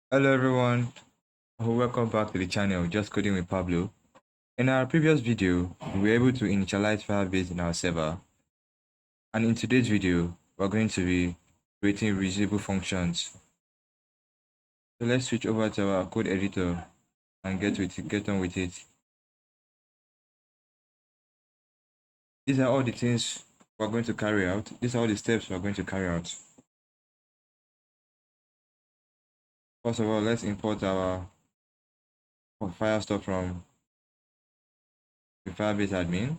Hello everyone, welcome back to the channel Just Coding with Pablo. In our previous video, we were able to initialize Firebase in our server, and in today's video, we're going to be creating reusable functions. So let's switch over to our code editor and get on with it. These are all the things we're going to carry out. These are all the steps we're going to carry out. First of all, let's import our file stuff from the Firebase admin,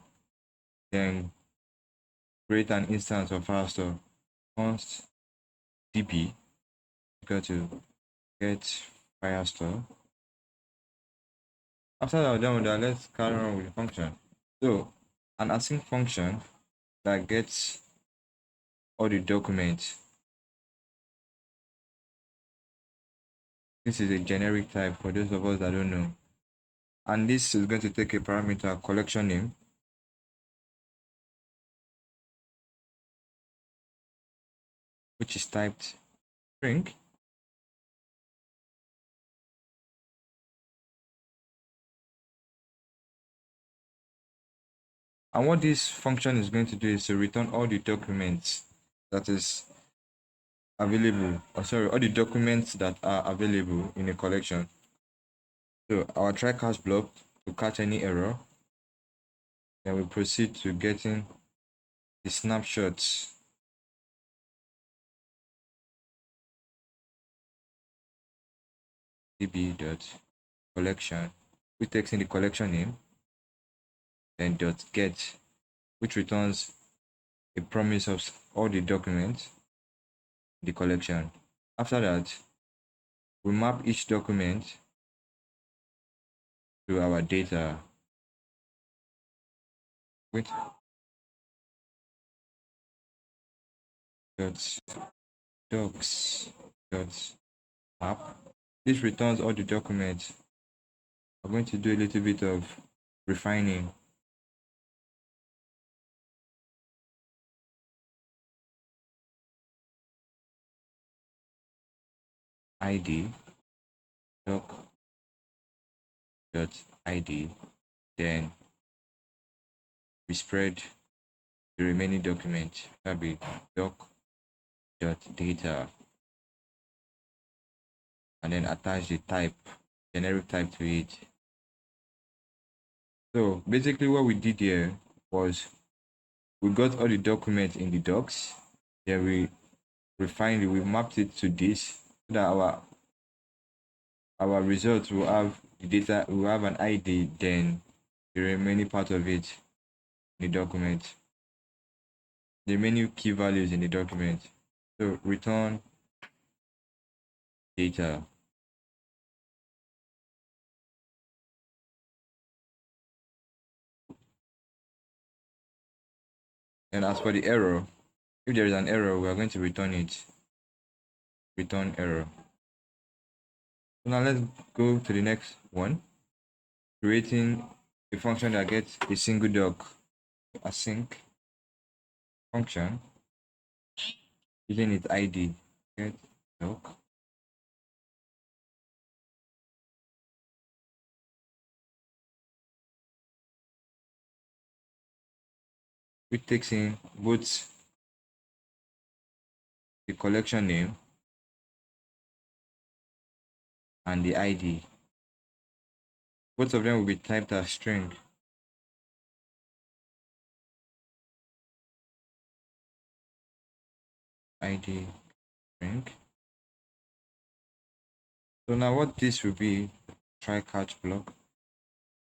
then create an instance of Firestore. Const db equal to get Firestore. After that, we're done with that, let's carry on with the function. So, an async function that gets all the documents. This is a generic type for those of us that don't know. And this is going to take a parameter collection name, which is typed string. And what this function is going to do is to return all the documents that is available, all the documents that are available in a collection. So our try catch block to catch any error. Then we proceed to getting the snapshots. db.collection, which takes in the collection name, then .get, which returns a promise of all the documents in the collection. After that, we map each document to our data with .docs map. This returns all the documents. I'm going to do a little bit of refining. id doc.id, then we spread the remaining document. That'll be doc.data, and then attach the type, generic type to it. So basically what we did here was we got all the documents in the docs, then we refined it, we mapped it to this so that our results will have the data, will have an ID, then the remaining part of it in the document, the remaining key values in the document. So return data. And as for the error, if there is an error, we are going to return it. Return error. So now let's go to the next one. Creating a function that gets a single doc. Async function using its ID. Get doc. Which takes in both the collection name and the ID. Both of them will be typed as string. ID string. So now what this will be, try catch block.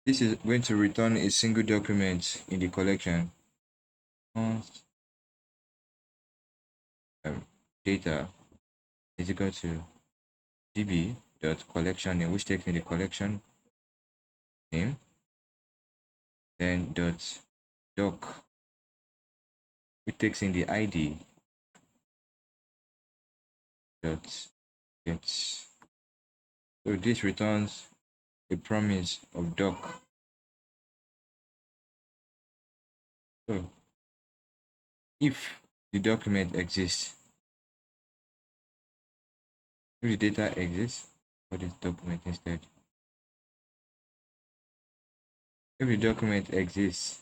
This is going to return a single document in the collection. Data is equal to db.collection name, which takes in the collection name, then doc, which takes in the ID, get. So this returns a promise of doc. So if the document exists, if the data exists, for this document instead. If the document exists,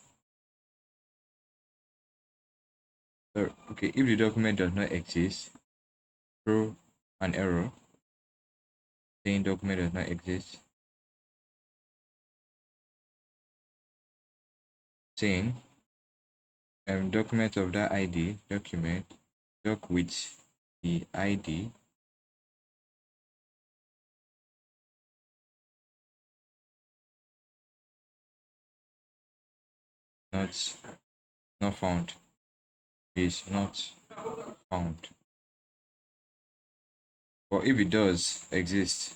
so okay, if the document does not exist, throw an error saying document does not exist, saying document of that ID document doc with the ID not found is not found. But if it does exist,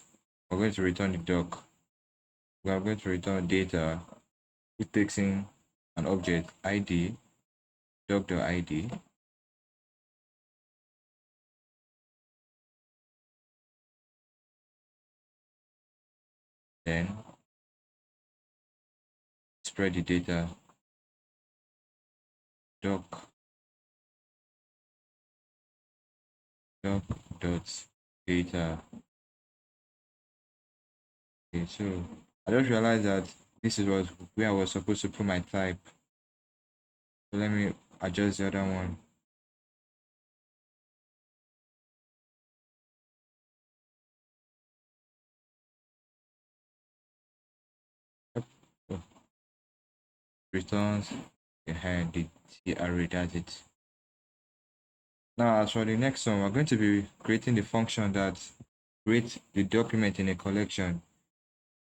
we're going to return the doc. We are going to return data. It takes in an object ID doc.id, then spread the data doc dot data. Okay, so I just realized that this is what where I was supposed to put my type. So let me adjust the other one. Yep. So returns behind the TRA, that's it. Now as for the next one, we're going to be creating the function that creates the document in a collection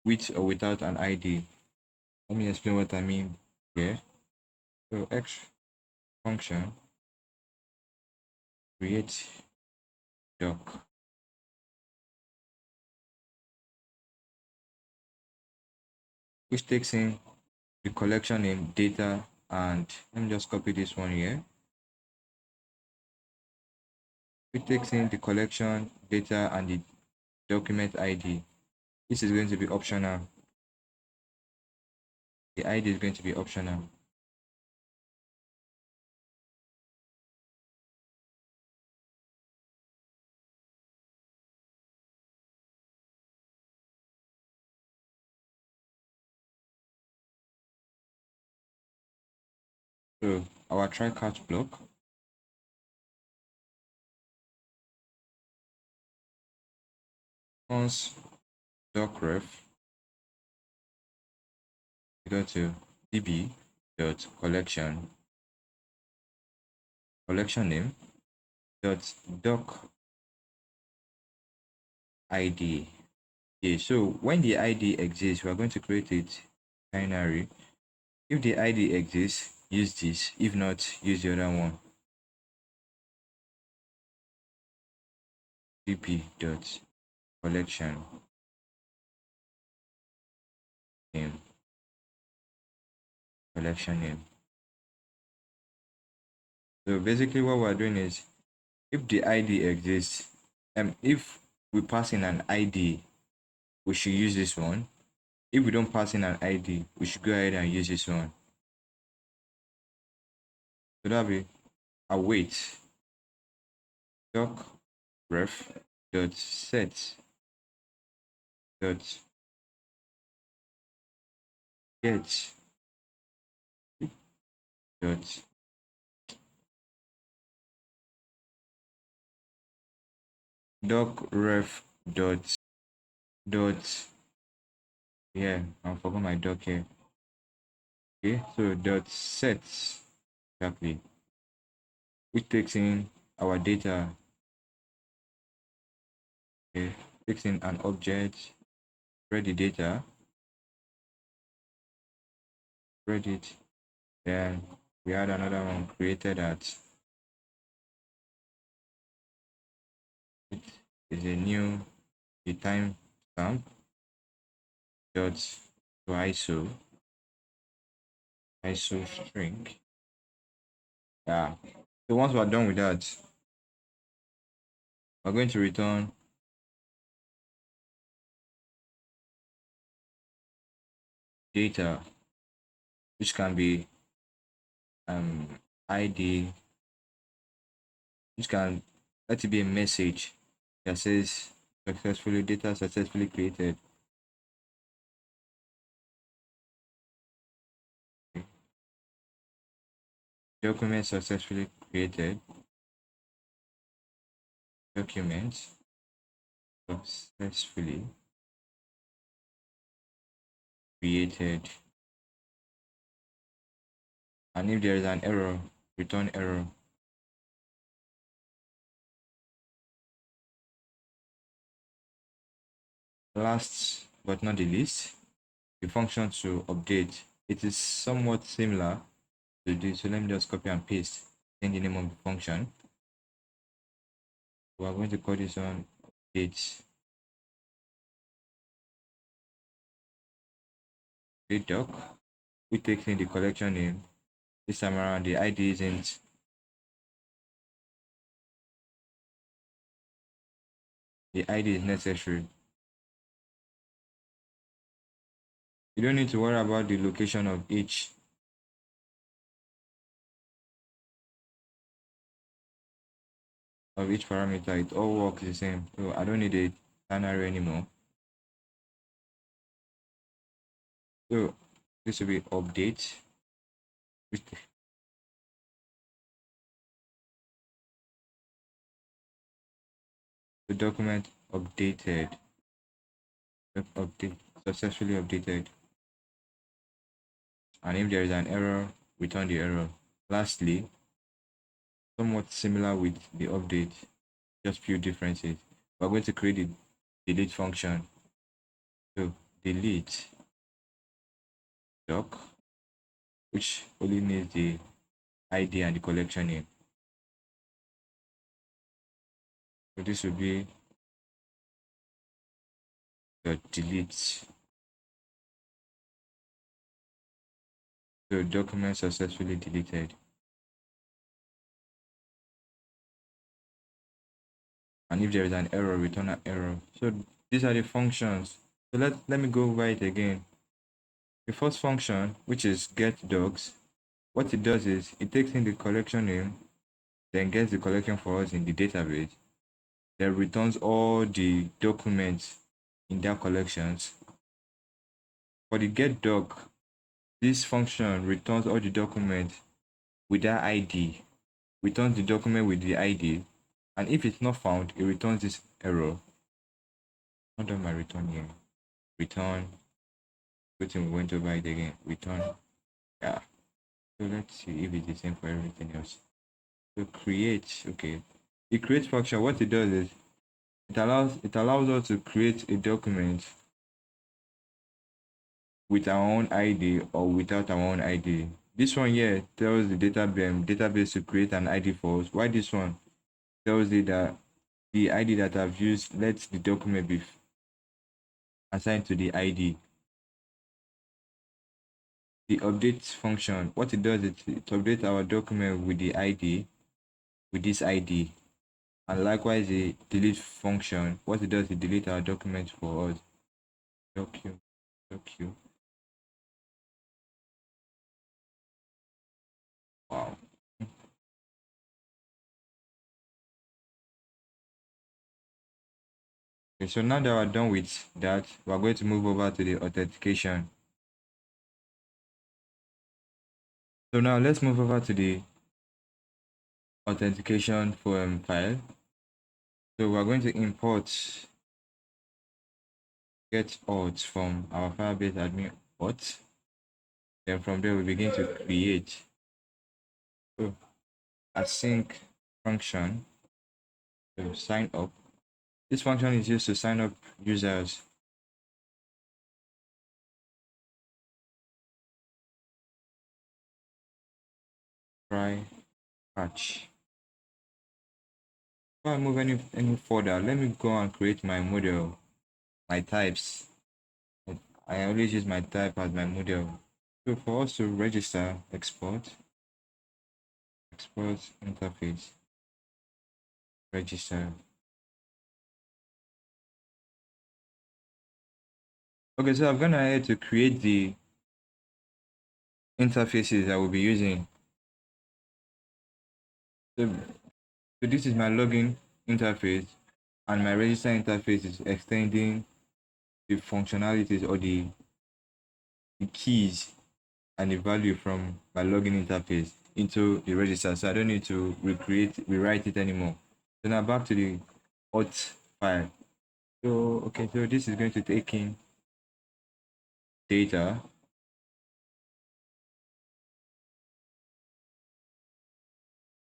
with or without an ID. Let me explain what I mean here. So X function create doc, which takes in the collection name, data, and let me just copy this one here. It takes in the collection, data, and the document ID. This is going to be optional. The ID is going to be optional. So our try catch block once docref go to db dot collection name dot doc ID. Okay, so when the ID exists, we're going to create it binary. If the ID exists, use this. If not, use the other one. db dot collection name So basically what we're doing is if the ID exists, if we pass in an ID, we should use this one. If we don't pass in an ID, we should go ahead and use this one. So that'll be await doc ref dot set dot get dot doc ref dot yeah, I forgot my doc here. Okay, so dot set exactly, which takes in our data. Okay, takes in an object, spread the data, spread it, then we had another one created at it is a new the time stamp dot to ISO string. Yeah. So once we're done with that, we're going to return data, which can be ID, which can let it be a message that says data successfully created. Document successfully created. Document successfully created. And if there is an error, return error. Last but not the least, the function to update. It is somewhat similar to this. So let me just copy and paste in the name of the function. We are going to call this one update. Doc, we take in the collection name. This time around, the ID isn't. The ID is necessary. You don't need to worry about the location of each parameter. It all works the same. So I don't need a ternary anymore. So this will be update. The document updated. Update successfully updated. And if there is an error, return the error. Lastly, somewhat similar with the update, just few differences. We're going to create the delete function. So delete doc, which only needs the ID and the collection name. So this will be the delete. So document successfully deleted. And if there is an error, return an error. So these are the functions. So let me go over it again. The first function, which is get docs, what it does is it takes in the collection name, then gets the collection for us in the database, then returns all the documents in their collections. For the get doc, this function returns all the documents with their ID, returns the document with the ID, and if it's not found, it returns this error. Not done my return here. Return. Everything we went over it again. Return. Yeah. So let's see if it's the same for everything else. So create. Okay. The create function, what it does is it allows us to create a document with our own ID or without our own ID. This one here tells the database to create an ID for us. Why this one tells it that the ID that I've used lets the document be assigned to the ID. The update function, what it does is it updates our document with the ID, with this ID. And likewise the delete function, what it does is delete our document for us. Docu. Wow. Okay, so now that we're done with that, we're going to move over to the authentication. So now let's move over to the authentication file. So we're going to import get auth from our Firebase admin auth. Then from there we begin to create async function to sign up. This function is used to sign up users. Try patch. Before I move any further, let me go and create my model, my types. I always use my type as my model. So for us to register, export interface, register. Okay, so I've gone ahead to create the interfaces I will be using. So this is my login interface, and my register interface is extending the functionalities or the keys and the value from my login interface into the register, so I don't need to rewrite it anymore. So now back to the auth file. So okay, so this is going to take in data,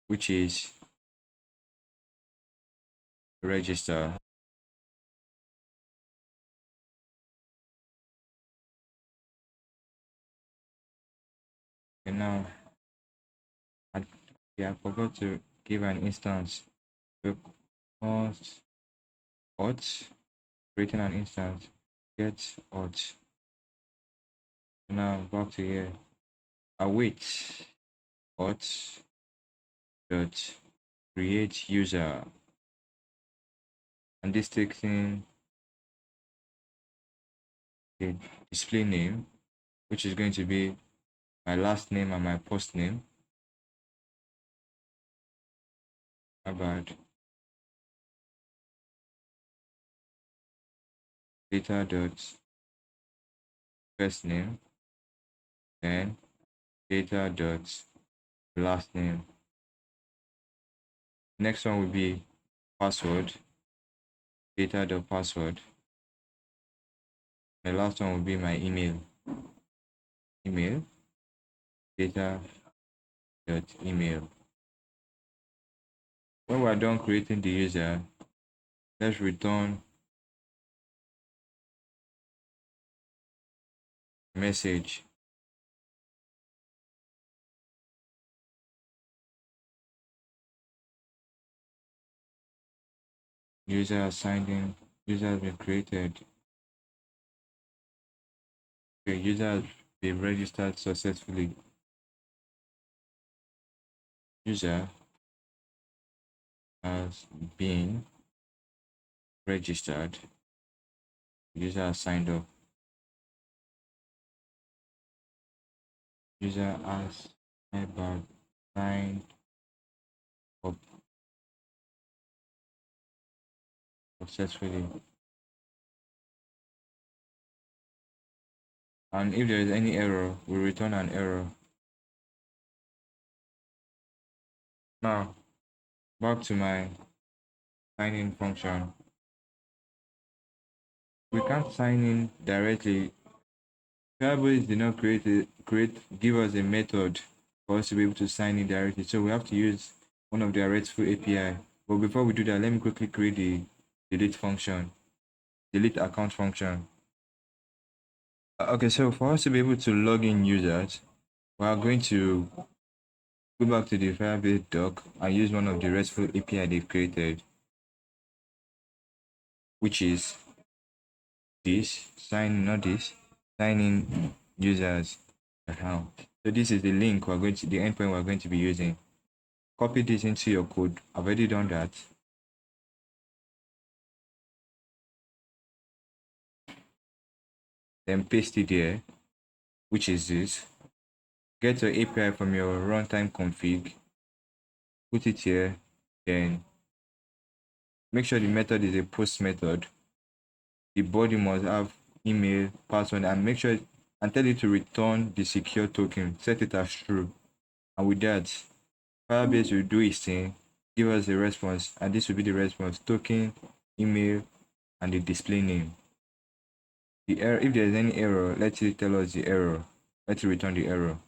which is register. And now I forgot to give an instance. So const auth, creating an instance, get auth. Now back to here. Await auth dot create user, and this takes in the display name, which is going to be my last name and my post name. My bad. Data dot first name and data dot last name. Next one will be password, data dot password. The last one will be my email, data dot email. When we're done creating the user, let's return message. User has signed in, user has been created. The user has been registered successfully. User has been registered. User has signed up. User has ever signed up successfully. And if there is any error, we return an error. Now, back to my sign in function. We can't sign in directly. Firebase did not give us a method for us to be able to sign in directly. So we have to use one of their RESTful API. But before we do that, let me quickly create the delete function, delete account function. Okay, so for us to be able to log in users, we are going to go back to the Firebase doc and use one of the RESTful API they've created, which is this sign in users account. So this is the link the endpoint we're going to be using. Copy this into your code. I've already done that. Then paste it there, which is this. Get your API from your runtime config, put it here, then make sure the method is a post method. The body must have email, password, and make sure and tell it to return the secure token. Set it as true. And with that, Firebase will do its thing, give us a response, and this will be the response: token, email, and the display name. The error, if there is any error, let it tell us the error. Let's return the error.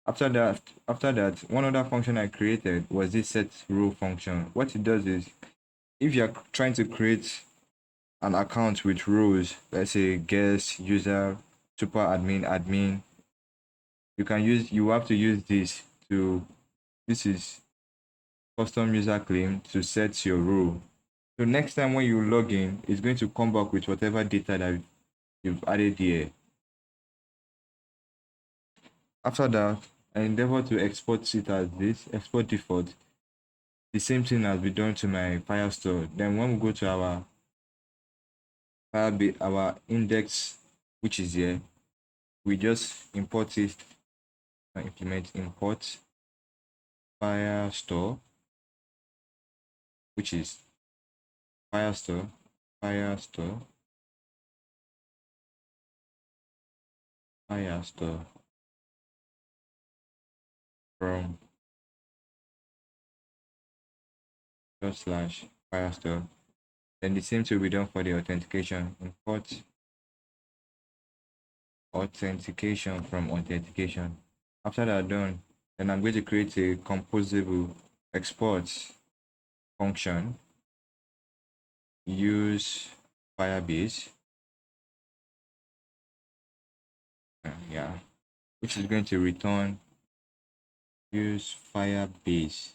After that, one other function I created was this set row function. What it does is, if you're trying to create an account with rows, let's say guest, user, super admin, admin, you have to use this is custom user claim to set your row. So next time when you log in, it's going to come back with whatever data that you've added here. After that, I endeavor to export it as this, export default. The same thing has been done to my file store. Then when we go to our index, which is here, we just import it and implement import file store, which is Firestore, Firestore, Firestore from / Firestore. Then the same thing will be done for the authentication. Import authentication from authentication. After that done, then I'm going to create a composable export function. Use Firebase. Yeah, which is going to return use Firebase,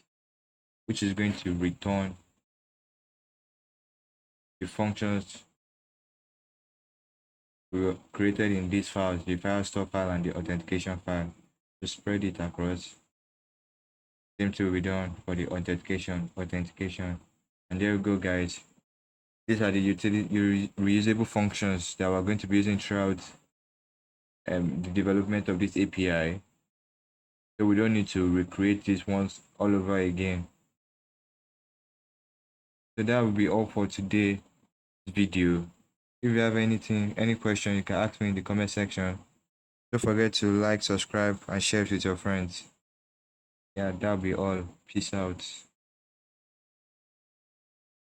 which is going to return the functions we were created in these files, the Firestore file and the authentication file, to spread it across. Same thing will be done for the authentication. And there we go, guys. These are the utility reusable functions that we're going to be using throughout the development of this API. So we don't need to recreate this once all over again. So that will be all for today's video. If you have any question, you can ask me in the comment section. Don't forget to like, subscribe, and share it with your friends. Yeah, that'll be all. Peace out.